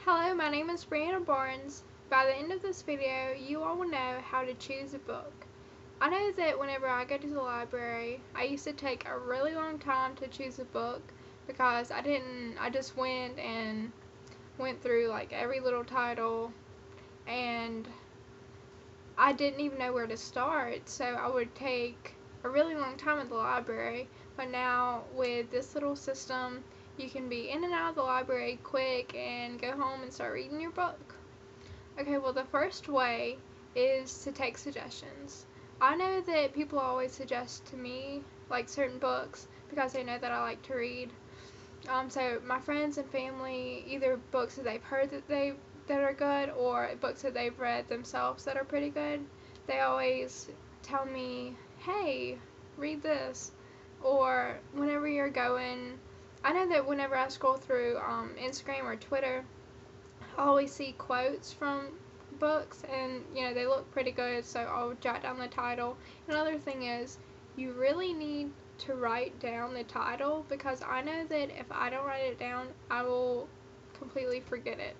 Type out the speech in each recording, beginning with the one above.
Hello, my name is Brianna Barnes. By the end of this video, you all will know how to choose a book. I know that whenever I go to the library, I used to take a really long time to choose a book because I just went through like every little title and I didn't even know where to start, so I would take a really long time at the library. But now with this little system, you can be in and out of the library quick and go home and start reading your book. Okay, well, the first way is to take suggestions. I know that people always suggest to me like certain books because they know that I like to read. So my friends and family, either books that they've heard that are good or books that they've read themselves that are pretty good, they always tell me, hey, read this. Or whenever you're going, I know that whenever I scroll through Instagram or Twitter, I always see quotes from books and they look pretty good, so I'll jot down the title. Another thing is, you really need to write down the title because I know that if I don't write it down, I will completely forget it.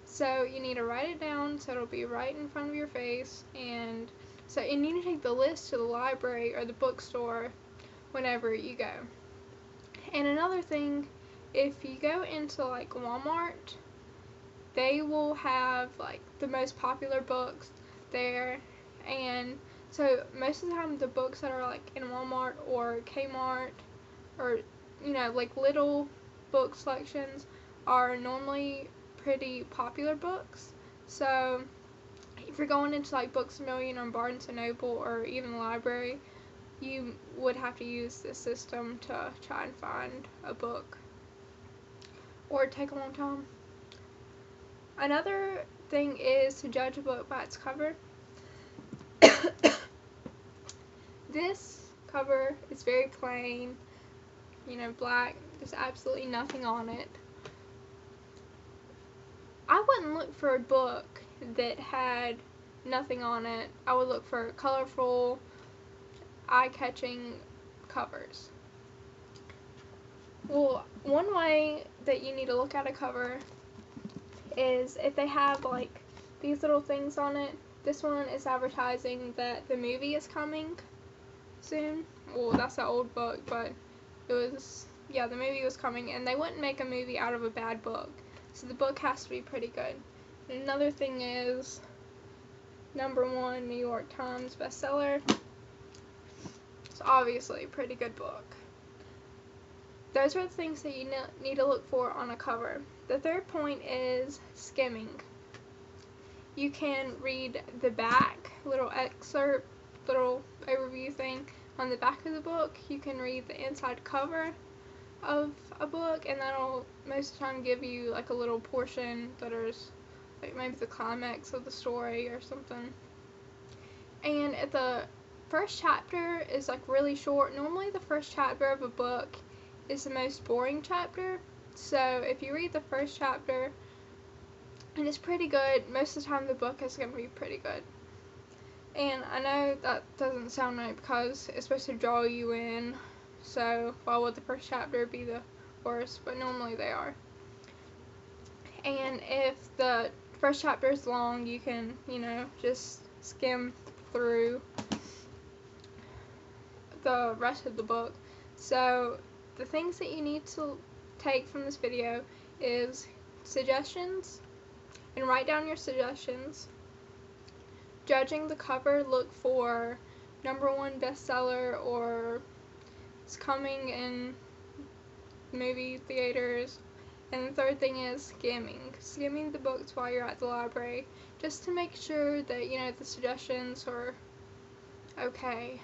So you need to write it down so it'll be right in front of your face, and you need to take the list to the library or the bookstore whenever you go. And another thing, if you go into like Walmart, they will have like the most popular books there, and so most of the time the books that are like in Walmart or Kmart or like little book selections are normally pretty popular books. So if you're going into like Books A Million or Barnes & Noble or even the library, you would have to use this system to try and find a book, or it'd take a long time. Another thing is to judge a book by its cover. This cover is very plain, black, there's absolutely nothing on it. I wouldn't look for a book that had nothing on it. I would look for colorful, eye-catching covers. Well, one way that you need to look at a cover is if they have like these little things on it. This one is advertising that the movie is coming soon. Well, that's an old book, but the movie was coming, and they wouldn't make a movie out of a bad book, so the book has to be pretty good. And another thing is #1 New York Times bestseller. It's obviously a pretty good book. Those are the things that you need to look for on a cover. The third point is skimming. You can read the back, little excerpt, little overview thing on the back of the book. You can read the inside cover of a book, and that'll most of the time give you like a little portion that is like maybe the climax of the story or something. And if the first chapter is like really short, normally the first chapter of a book is the most boring chapter. So if you read the first chapter and it's pretty good, most of the time the book is going to be pretty good. And I know that doesn't sound right because it's supposed to draw you in, so why would the first chapter be the worst? But normally they are. And if the first chapter is long, you can, just skim through the rest of the book. So the things that you need to take from this video is suggestions, and write down your suggestions. Judging the cover, look for #1 bestseller or it's coming in movie theaters. And the third thing is skimming the books while you're at the library, just to make sure that the suggestions are okay.